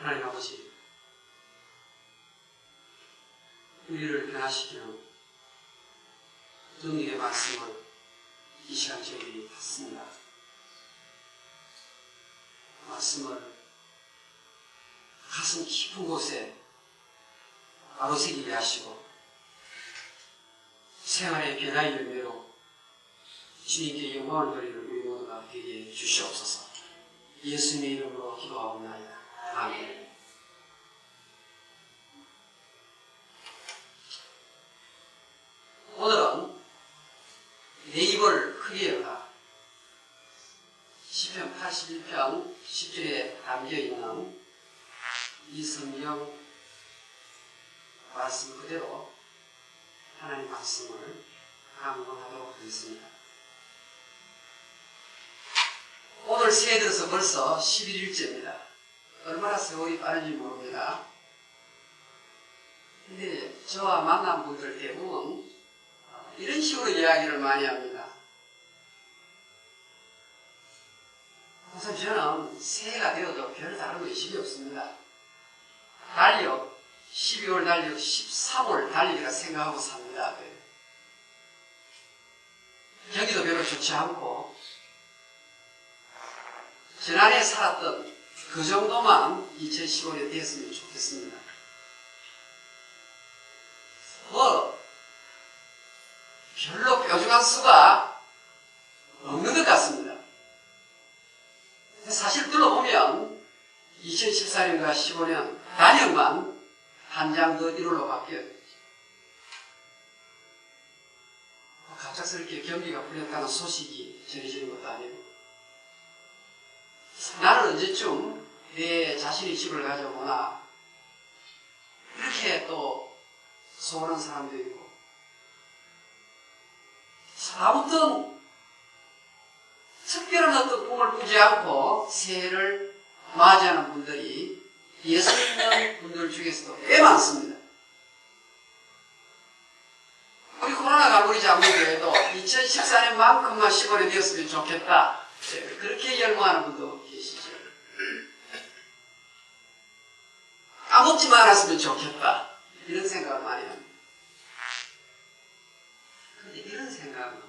하나님 아버지, 우리를 변화시키는 능력의 말씀을 이 시간 저희들이 받습니다. 말씀을 가슴 깊은 곳에 아로새기게 하시고 생활의 변화의 열매로 주님께 영광을 돌리는 우리 모두가 되게 주시옵소서. 예수님의 이름으로 기도하옵나이다. 아멘. 오늘은 내 입을 크게 열라. 시편 81편 10절에 담겨있는 이 성경 말씀 그대로 하나님 말씀을 강론하도록 하겠습니다. 오늘 새해 들어서 벌써 11일째입니다. 얼마나 세월이 빠른지 모릅니다. 근데 저와 만난 분들 대부분 이런 식으로 이야기를 많이 합니다. 우선 저는 새해가 되어도 별 다른 의식이 없습니다. 달력 12월 달력 13월 달력이라 생각하고 삽니다. 경기도 별로 좋지 않고 지난해 살았던 그 정도만 2015년에 됐으면 좋겠습니다. 별로 뾰족한 수가 없는 것 같습니다. 사실 둘러보면 2014년과 15년 단역만 한 장 더 1월로 바뀌어요. 갑작스럽게 경기가 풀렸다는 소식이 전해지는 것도 아니고 나는 언제쯤 내 자신의 집을 가져오나 이렇게 또 소원하는 사람도 있고 아무튼 특별한 어떤 꿈을 꾸지 않고 새해를 맞이하는 분들이 예수 믿는 분들 중에서도 꽤 많습니다. 우리 코로나 갈무리지 않고도 2014년만큼만 10월에 되었으면 좋겠다. 그렇게 열망하는 분도 계시죠. 까먹지만 않았으면 좋겠다. 이런 생각을 많이 합니다. 그런데 이런 생각은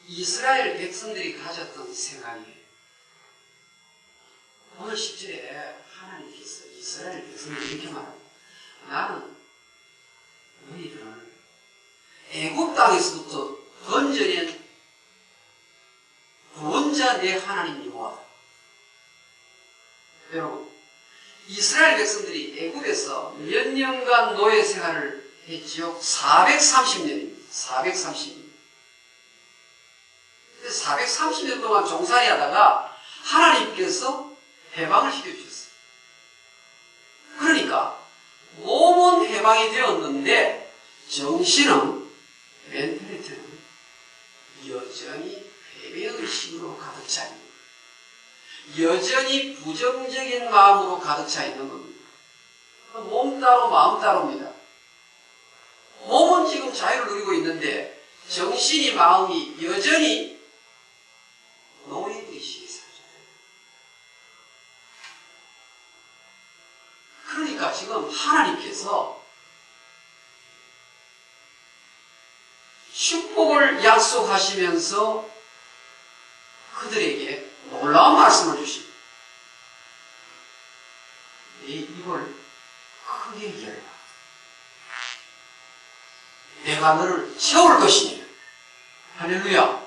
이스라엘 백성들이 가졌던 생각이에요. 오늘 10절에 하나님께서 이스라엘 백성들이 이렇게 말합니다. 나는 너희들을 애굽 땅에서부터 건져낸 구원자 내 하나님 여호와다. 여러분, 이스라엘 백성들이 애굽에서 몇 년간 노예 생활을 했지요? 430년입니다. 430년. 430년 동안 종살이 하다가 하나님께서 해방을 시켜주셨어요. 그러니까 몸은 해방이 되었는데 정신은, 멘탈리티는 여전히 패배의식으로 가득 차 있는 거예요. 여전히 부정적인 마음으로 가득 차 있는 겁니다. 몸 따로 마음 따로입니다. 몸은 지금 자유를 누리고 있는데 정신이 마음이 여전히 노예의식에 살잖아요. 그러니까 지금 하나님께서 축복을 약속하시면서 그들에게 놀라운 말씀을 주십니다. 내 입을 크게 열라. 내가 너를 채울 것이니. 할렐루야.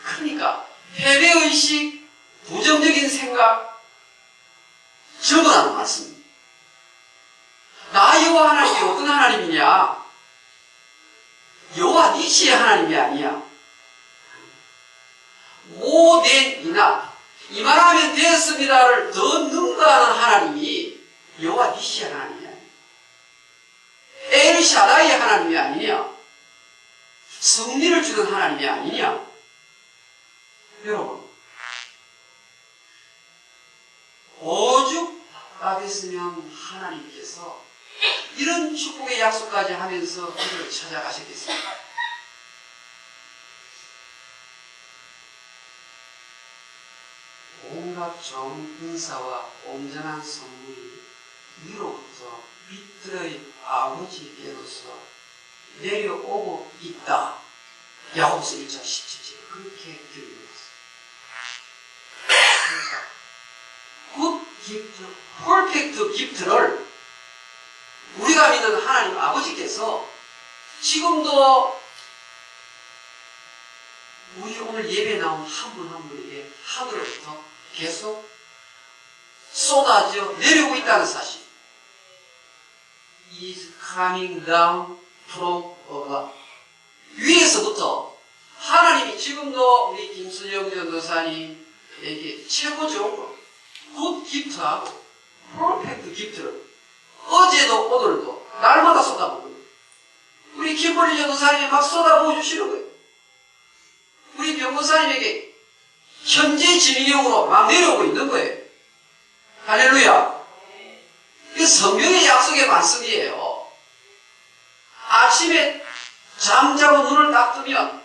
그러니까 패배의식, 부정적인 생각 접어라는 말씀입니다. 나 여호와 하나님이 어떤 하나님이냐? 여호와 니시의 하나님이 아니야. 모된 이나 이만하면 되었습니다를 더 능가하는 하나님이 여호와 니시의 하나님이 아니야. 엘샤다이의 하나님이 아니냐? 승리를 주는 하나님이 아니냐? 여러분, 오죽 답답했으면 하나님께서 이런 축복의 약속까지 하면서 그를 찾아가셨겠습니까? 마지막 좋은 인사와 온전한 선물이 위로부터 빛들의 아버지께로서 내려오고 있다. 야고보서 1장 17절 그렇게 들립니다. 굿 기프트, 퍼펙트 기프트를 우리가 믿는 하나님 아버지께서 지금도 우리 오늘 예배 나온 한 분 한 분에게 하늘로부터 계속 쏟아져 내려오고 있다는 사실. is coming down from above. 위에서부터 하나님이 지금도 우리 김순영 전도사님에게 최고 좋은 거, 굿 기프트하고 퍼펙트 기프트를 어제도 오늘도 날마다 쏟아부는 거예요. 우리 김보리 전도사님이 막 쏟아부어 주시는 거예요. 우리 변호사님에게 현재 진행형으로 막 내려오고 있는 거예요. 할렐루야. 이게 성경의 약속의 말씀이에요. 아침에 잠자고 눈을 딱 뜨면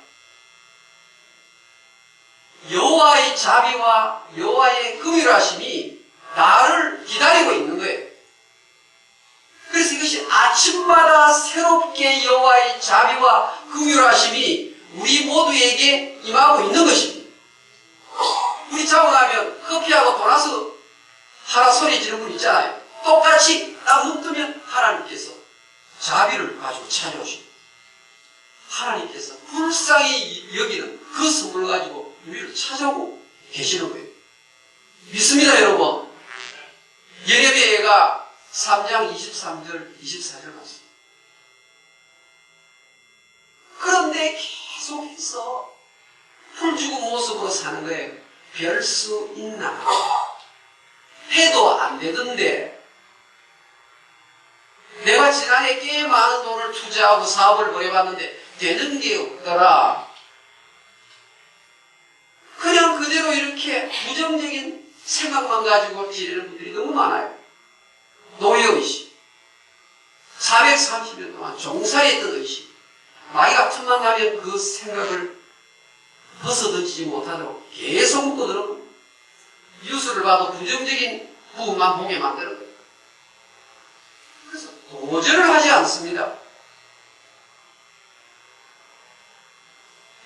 여호와의 자비와 여호와의 긍휼하심이 나를 기다리고 있는 거예요. 그래서 이것이 아침마다 새롭게 여호와의 자비와 긍휼하심이 우리 모두에게 임하고 있는 것입니다. 우리 자고 나면 커피하고 도나스 하나 소리 지르는 분 있잖아요. 똑같이 딱 눈 뜨면 하나님께서 자비를 가지고 찾아오십니다. 하나님께서 불쌍히 여기는 그 선물을 가지고 우리를 찾아오고 계시는 거예요. 믿습니다, 여러분. 예레미야가 3장 23절, 24절 말씀. 그런데 계속해서 풀 죽은 모습으로 사는 거예요. 별 수 있나? 해도 안 되던데. 내가 지난해 꽤 많은 돈을 투자하고 사업을 벌여봤는데 되는 게 없더라. 그냥 그대로 이렇게 부정적인 생각만 가지고 지내는 분들이 너무 많아요. 노예의식. 430년 동안 종사했던 의식. 마귀가 틈만 나면 그 생각을 벗어던지지 못하도록 계속 묶어두는 거예요. 뉴스를 봐도 부정적인 부분만 보게 만드는 거예요. 그래서 도전을 하지 않습니다.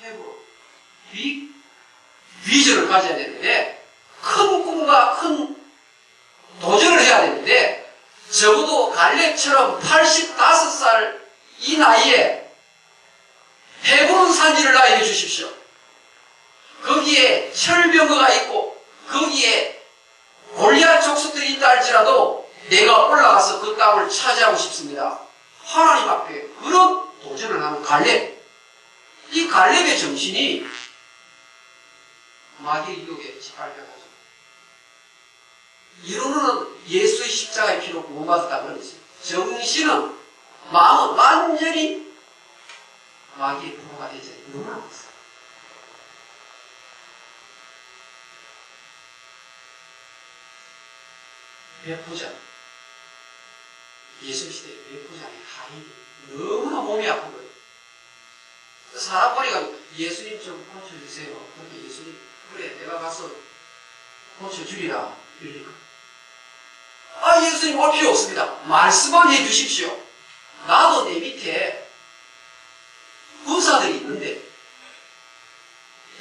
해보, 비전을 가져야 되는데, 큰 꿈과 큰 도전을 해야 되는데, 적어도 갈렙처럼 85살 이 나이에 헤브론 산지를 나에게 주십시오. 거기에 철병거가 있고 거기에 골리앗 족속들이 있다 할지라도 내가 올라가서 그 땅을 차지하고 싶습니다. 하나님 앞에 그런 도전을 하는 갈렙. 이 갈렙의 정신이 마귀의 유혹에 짓밟혀가지고 이론은 예수의 십자가의 피로 구원받았다 그러지. 정신은 마음은 완전히 마귀의 부모가 되지 않았어요. 백부장, 예수시대의 백부장의 하인이 너무나 몸이 아픈 거예요. 사람 보니까 예수님 좀 고쳐주세요. 그런데 예수님, 그래 내가 가서 고쳐주리라. 이러니까 예수님 올 필요 없습니다. 말씀만 해주십시오. 나도 내 밑에 군사들이 있는데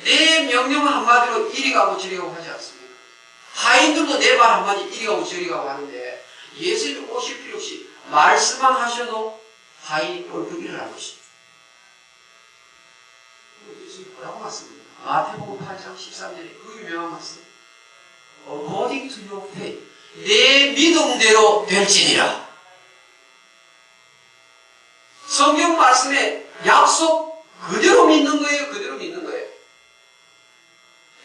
내 명령 한마디로 이리 가고 저리 가고 하지 않습니까? 하인들도 내 말 한마디 이리 가고 저리 가고 하는데 예수님 오실 필요 없이 말씀만 하셔도 하인이 꼴보기를 하고 있습니다. 예수님 뭐라고 말씀입니다. 마태복음 8장 13절에 그 유명한 말씀. According to your faith. 내 믿음대로 될지니라. 성경 말씀에 약속 그대로 믿는 거예요. 그대로 믿는 거예요.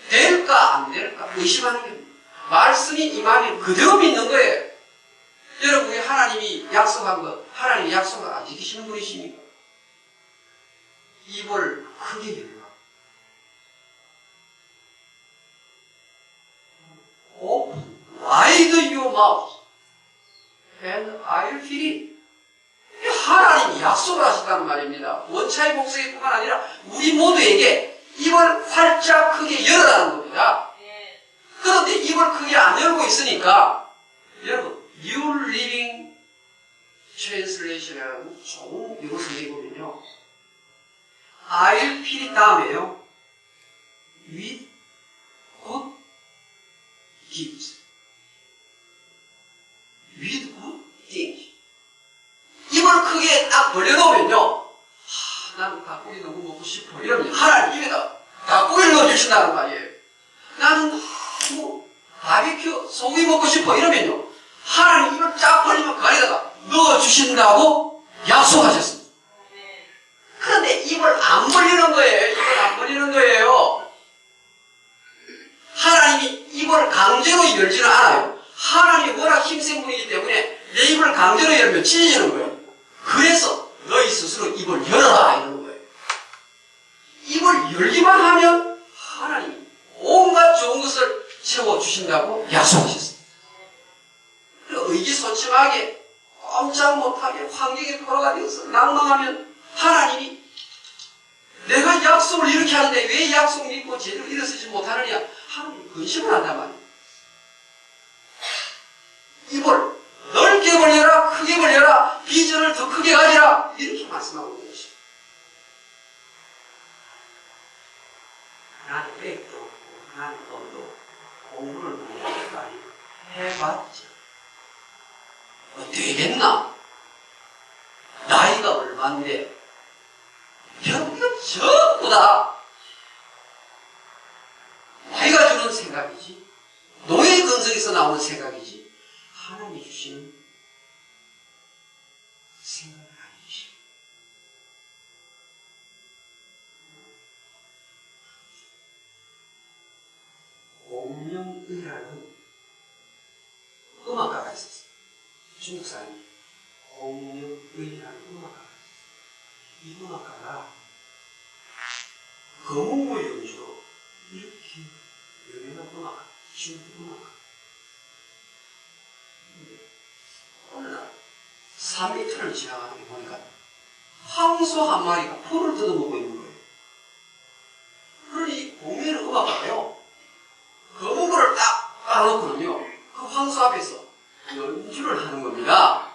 될까 안 될까 의심하는 게 말씀이 임하면 그대로 믿는 거예요. 여러분, 왜 하나님이 약속한 것, 하나님이 약속을 안 지키시는 분이십니까? 입을 크게 열라. Open wide your mouth and I'll fill it. 하나님이 약속을 하셨다는 말입니다. 원차의 복수뿐만 아니라 우리 모두에게 입을 활짝 크게 열어라는 겁니다. 그 그런데 입을 크게 안 열고 있으니까 여러분 New Living Translation이라는 좋은 영어 성경에 보면요, I'll 필이 다음에요, with good gifts, with good things. 입을 크게 딱 벌려놓으면요, 나는 닭고기 너무 먹고 싶어 이러면 하나님 입에다 닭고기를 넣어주신다는 말이에요. 나는 바비큐 소고기 먹고 싶어 이러면요, 하나님 입을 쫙 벌리면 그 안에다가 넣어주신다고 약속하셨습니다. 그런데 입을 안 벌리는 거예요. 입을 안 벌리는 거예요. 하나님이 입을 강제로 열지는 않아요. 하나님이 워낙 힘센 분이기 때문에 내 입을 강제로 열면 찢어지는 거예요. 그래서 너희 스스로 입을 열어라 이러는 거예요. 입을 열기만 하면 하나님이 온갖 좋은 것을 채워주신다고 약속하셨습니다. 의기소침하게 꼼짝 못하게 환경에 포로가 되어서 낭망하면 하나님이 내가 약속을 이렇게 하는데 왜 약속 믿고 제대로 일어서지 못하느냐, 하나님이 근심을 한단 말이에요. 입을 넓게 벌려라, 크게 벌려라, 비전을 더 크게 가지라, 이렇게 말씀하고 있는 것입니다. 하나님 백도 없고 하나님 돈도 공부를 많이 해봤죠. 되겠나? 나이가 얼마인데 여러분 이거 전부 다 나이가 주는 생각이지, 노예 근성에서 나오는 생각이지, 하나님이 주시는 생각은 아니지. 공명의라는 음악가가 있었어요. 중국 사람이 공명의라는 음악가가 있었어요. 이 음악가가 거문고 연주로 이렇게 유명한 음악가, 중국 음악가. 어느 날 산미터를 지나가는 게 보니까 황소 한 마리가 풀을 뜯어먹고 있는 거예요. 그러니 공연의 음악가가요, 거문고를 딱 깔아놓고는요, 그 황소 앞에서 연주를 하는 겁니다.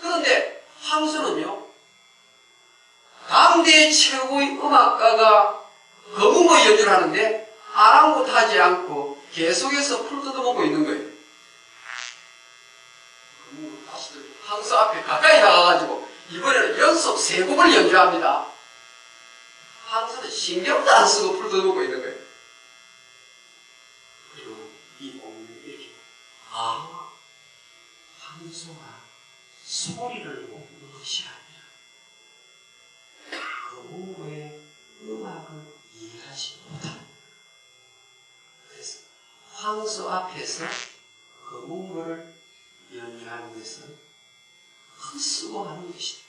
그런데 황소는요, 당대 최고의 음악가가 거문고 연주를 하는데 아랑곳하지 않고 계속해서 풀 뜯어먹고 있는 거예요. 황소 앞에 가까이 나가가지고 이번에는 연속 3곡을 연주합니다. 황소는 신경도 안 쓰고 풀 뜯어먹고 있는 거예요. 그리고 이 공연이 이렇게, 황소가 소리를 먹는 것이 아니라 거문고의 음악을 이해하지 못합니다. 그래서 황소 앞에서 거문고를 연주하는 것은 헛수고하는 것이다.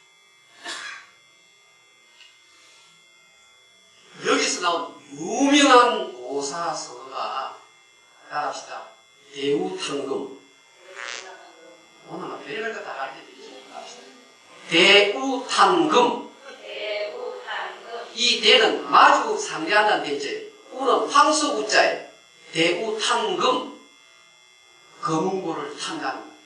여기서 나온 유명한 고사서가 따라합시다. 대우탕금. 오늘 별의별 거 다 가르쳐드리죠. 대우탕금. 이 대는 마주 상대한다는 대제, 우는 황소 우자에 대우탕금, 거문고를 탄다는 거예요.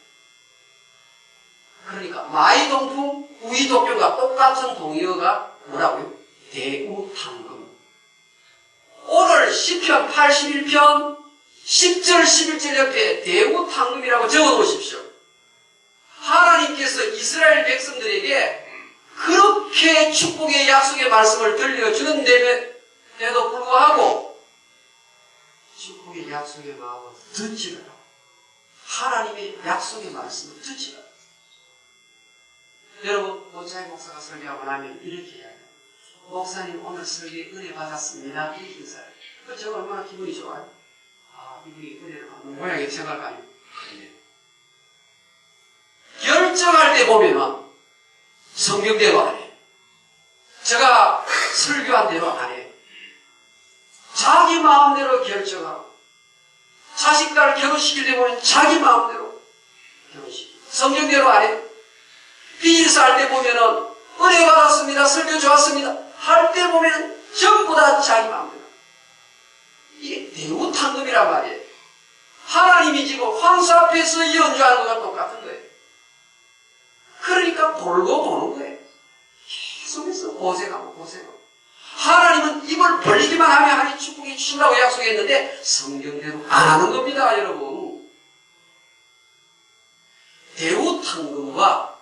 그러니까 마이동풍, 우이독경과 똑같은 동의어가 뭐라고요? 대우탕금. 오늘 시편 81편 10절 11절 옆에 대우탕금이라고 적어놓으십시오. 하나님께서 이스라엘 백성들에게 그렇게 축복의 약속의 말씀을 들려주는데도 불구하고 축복의 약속의 마음을 듣지 않아. 하나님의 약속의 말씀을 듣지 않아. 여러분, 모차이 목사가 설교하고 나면 이렇게 해야 돼요. 목사님 오늘 설교에 은혜 받았습니다. 이렇게 인사해요. 그 제가 얼마나 기분이 좋아요. 이분이 은혜를 받는 모양이 생각할 거 아니에요. 결정할 때 보면은 성경대로 안 해. 제가 설교한 대로 안 해. 자기 마음대로 결정하고, 자식들을 결혼시킬 때 보면 자기 마음대로 결혼시키고, 성경대로 안 해. 비즈니스 할 때 보면은 은혜 받았습니다. 설교 좋았습니다. 할 때 보면 전부 다 자기 마음대로. 이게 대우탕 하나님이 지금 황사 앞에서 연주하는 것과 똑같은 거예요. 그러니까 돌고 도는 거예요. 계속해서 고생하고 고생하고. 하나님은 입을 벌리기만 하면 하나님 축복해 주신다고 약속했는데 성경대로 안 하는 겁니다, 여러분. 대우탕금과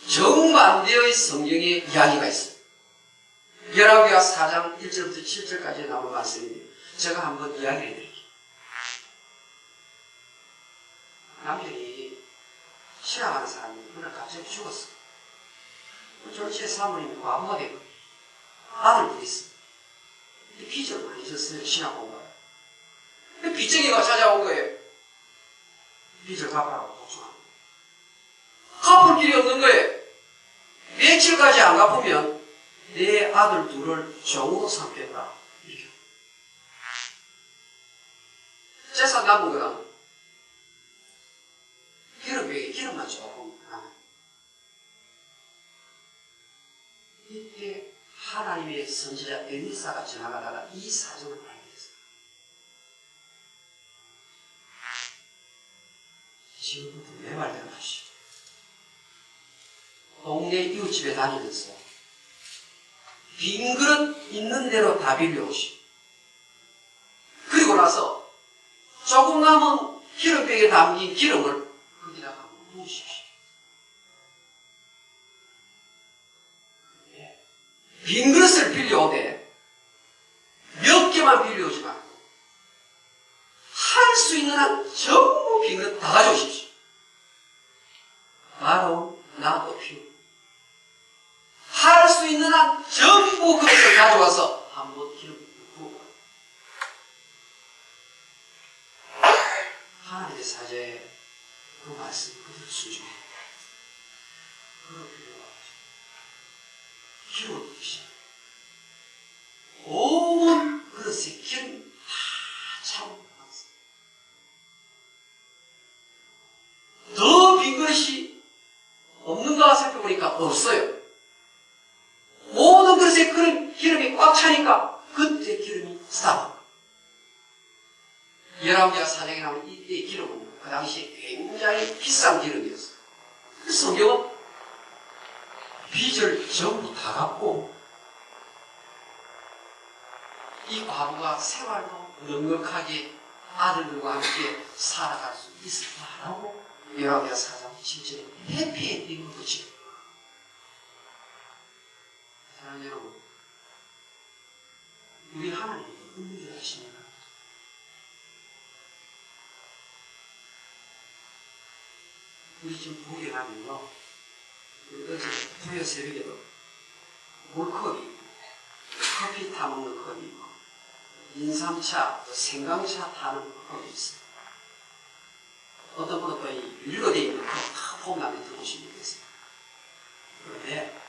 정반대의 성경의 이야기가 있어요. 열왕기하 4장 1절부터 7절까지 나온 말씀인데 제가 한번 이야기를 해드릴게요. 남편이 신앙하는 사람이 오늘 갑자기 죽었어. 졸지에 사모님이 과부가 되고 아들도 있어. 빚을 많이 졌어요. 신앙 공부를. 빚쟁이가 찾아온 거예요. 빚을 갚으라고 도청하는 거예요. 갚을 길이 없는 거예요. 며칠까지 안 갚으면 내 아들 둘을 종으로 삼겠다. 이렇게. 재산 남은 거는 기름만 조금 하나. 이때 하나님의 선지자 엘리사가 지나가다가 이 사정을 알게 됐어요. 지금부터 내 말대로 하시오. 동네 이웃집에 다니면서 빈 그릇 있는 대로 다 빌려오시오. 그리고 나서 조금 남은 기름병에 담긴 기름을 거기다가 부으십시오. 빈 그릇을 빌려오되 몇 개만 빌려오지 말고 할 수 있는 한 전부 빈 그릇 다 가져오십시오. 바로 나도 필요. 할 수 있는 한 전부 그것을 가져와서 한번 기름 부어. 하나님의 사제에 그 말씀 그대로 순종해. 그렇게 기름을 부으시오. 온 그릇에 기름이 다 차고 더 빈 그릇이 없는가 살펴보니까 없어요. 모든 그릇에 기름이 꽉 차니까 그때 기름이 싸워. 열왕기하 4장에 나오는 이때의 기름은 그 당시에 굉장히 비싼 기름이었어요. 그래서 성경은 빚을 전부 다 갚고 이 과부가 생활도 넉넉하게 아들들과 함께 살아갈 수 있었다라고 열왕기하 4장 7절에 해피엔딩을 붙이고. 사랑하는 여러분, 우리 하나님이 은밀히 하십니다. 우리 지금 보게 하면요, 어제 토요 새벽에도 물컵이 커피 타먹는 컵이 있고 인삼차, 또 생강차 타는 컵이 있어요. 어떤 분은 또 이 유리로 되어 있는 컵 다 폼나게 들어오시면 되겠습니다. 그런데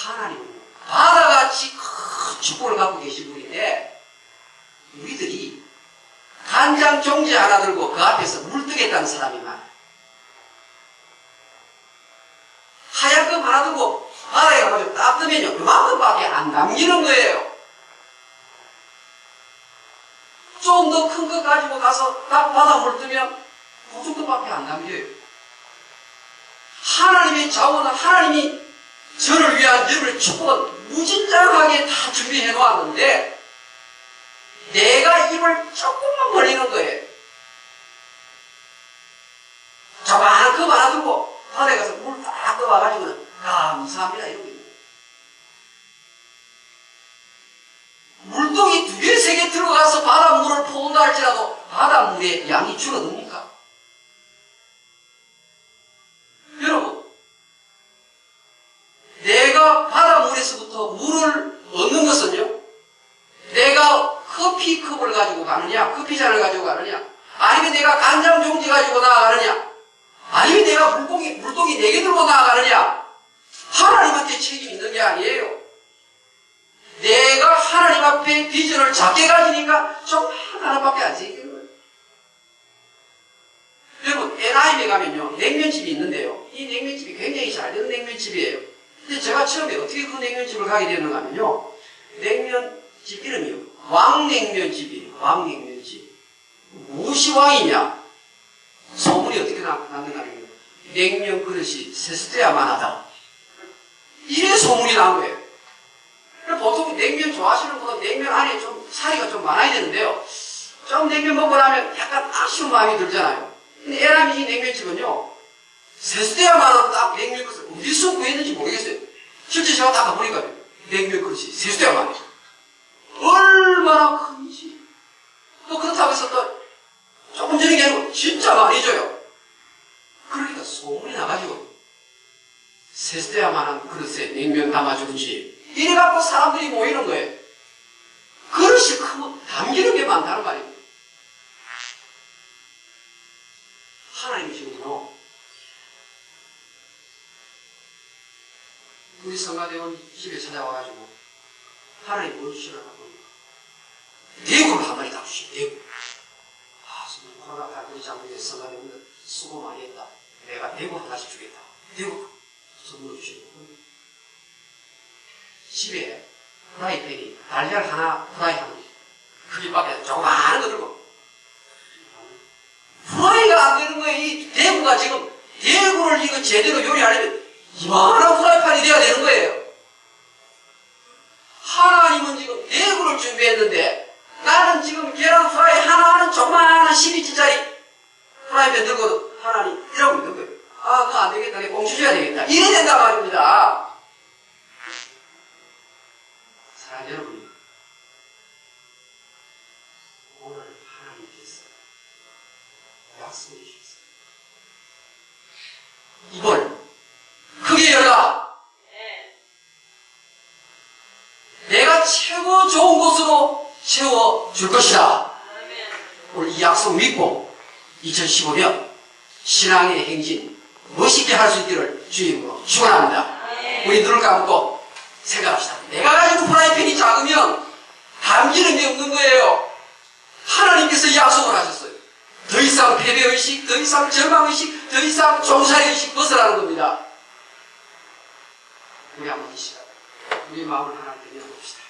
하나님은 바다같이 큰 축복을 갖고 계신 분인데 우리들이 간장 종지 하나 들고 그 앞에서 물 뜨겠다는 사람이 많아요. 하얀 하나 들고 바다에 가가지고 딱 뜨면요 그만큼밖에 안 남기는 거예요. 좀 더 큰 거 가지고 가서 딱 바닷물 뜨면 그 정도밖에 안 남겨요. 하나님의 자원은 하나님이 저를 위한 여러분의 축복은 무진장하게 다 준비해 놓았는데 내가 입을 조금만 벌리는 거예요. 저만한 컵 하나 들고 바다에 가서 물 딱 떠와가지고는 감사합니다 이러고 있는 거예요. 물동이 2개, 3개 들어가서 바닷물을 퍼온다 할지라도 바닷물의 양이 줄어듭니까? 여러분, 내가 바닷물에서부터 물을 얻는 것은요, 내가 커피컵을 가지고 가느냐, 커피잔을 가지고 가느냐, 아니면 내가 간장 종지 가지고 나아가느냐, 아니면 내가 물동이 4개 들고 나아가느냐, 하나님한테 책임이 있는 게 아니에요. 내가 하나님 앞에 비전을 작게 가지니까 좀 하나밖에 안 생기는 거예요. 여러분, NIM에 가면요, 냉면집이 있는데요. 이 냉면집이 굉장히 잘 되는 냉면집이에요. 근데 제가 처음에 어떻게 그 냉면집을 가게 되는가 하면요, 냉면집 이름이요, 왕냉면집이에요. 왕냉면집. 무엇이 왕이냐? 소문이 어떻게 났는가 하면 냉면 그릇이 세수돼야만 하다. 이래 소문이 난 거예요. 보통 냉면 좋아하시는 분은 냉면 안에 좀 살이가 좀 많아야 되는데요. 좀 냉면 먹고 나면 약간 아쉬운 마음이 들잖아요. 근데 애람이 이 냉면집은요, 세수돼야만 하는 딱 냉면 그릇을 어디서 구했는지 모르겠어요. 실제 제가 다 가보니까 냉면 그릇이 세수돼야만 해요. 얼마나 큰지. 또 그렇다고 해서 또 조금 전에 게 아니고 진짜 많이 줘요. 그러니까 소문이 나가지고 세수돼야만 하는 그릇에 냉면 담아주든지 이래갖고 사람들이 모이는 거예요. 그릇이 크면 담기는 게 많다는 말이에요. 하나님이시군요. 우리 성가대원 집에 찾아와가지고 하나님 뭘 주시라고 대구를 한 마리 다 주시고 대구. 아, 정말 코로나 발걸이 장군에 성가대원들 수고 많이 했다. 내가 대구 하나씩 주겠다. 대구 선물로 주시고 집에 프라이팬이 달걀 하나 프라이 하나 크기밖에 조그마한 거 들고 프라이가 안 되는 거예요. 이 대구가 지금 대구를 이거 제대로 요리하려면 이만한 프라이팬이 돼야 되는 거예요. 하나님은 지금 대구를 준비했는데 나는 지금 계란 프라이 하나는 조그마한 12T짜리 프라이팬 들고 하나님 이러고 있는 거예요. 아, 그거 안 되겠다. 내가 꽁치 줘야 되겠다. 이래야 된단 말입니다. 사랑하는 여러분, 오늘 하나님께서 약속해 주셨어요. 이걸 크게 열라. 내가 최고 좋은 곳으로 채워줄 것이다. 오늘 이 약속 믿고 2015년 신앙의 행진 멋있게 할 수 있기를 주님으로 축원합니다. 우리 눈을 감고 생각합시다. 내가 가지고 프라이팬이 작으면 담기는 게 없는 거예요. 하나님께서 이 약속을 하셨어요. 더 이상 패배의식, 더 이상 절망의식, 더 이상 종살이의식 벗어나는 겁니다. 우리 한번 이 시간 우리 마음을 하나님께 열어봅시다.